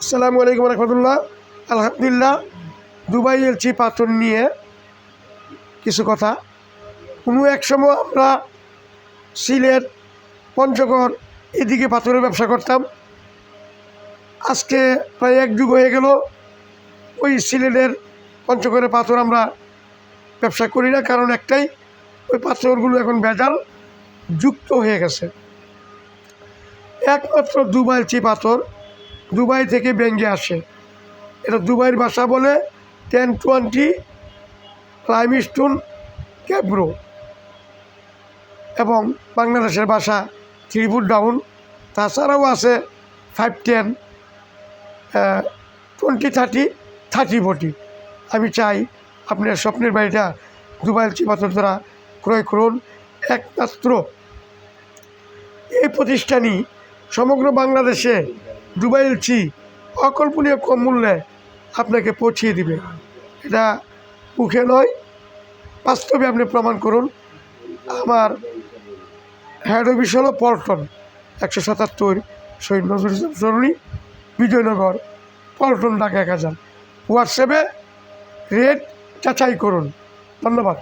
আসসালামু আলাইকুম রহমতুল্লাহ। আলহামদুলিল্লাহ, দুবাই এলচি পাথর নিয়ে কিছু কথা। কোনো এক সময় আমরা সিলেট, পঞ্চগড় এদিকে পাথরের ব্যবসা করতাম। আজকে প্রায় এক যুগ হয়ে গেল ওই সিলেটের, পঞ্চগড়ের পাথর আমরা ব্যবসা করি না। কারণ একটাই, ওই পাথরগুলো এখন ভেজাল যুক্ত হয়ে গেছে। একমাত্র দুবাই এলচি পাথর দুবাই থেকে ব্যাঙ্গে আসে। এটা দুবাইয়ের ভাষা বলে 1020 লাইমস্টোন ক্যাব্রো, এবং বাংলাদেশের ভাষা 3 ফুট ডাউন। তাছাড়াও আছে 510, 2030, 3040। আমি চাই আপনার স্বপ্নের বাড়িটা দুবাই এলচি পাথর দ্বারা ক্রয় করুন। একমাত্র এই প্রতিষ্ঠানই সমগ্র বাংলাদেশে দুবাই এলচি অকল্পনীয় কম মূল্যে আপনাকে পৌঁছিয়ে দিবে। এটা মুখে নয়, বাস্তবে আপনি প্রমাণ করুন। আমার হেড অফিস হলো পল্টন, 177 শহীদ নজরুল ইসলাম সরণি, বিজয়নগর, পল্টন, ঢাকা 1000। হোয়াটসঅ্যাপে রেট যাচাই করুন। ধন্যবাদ।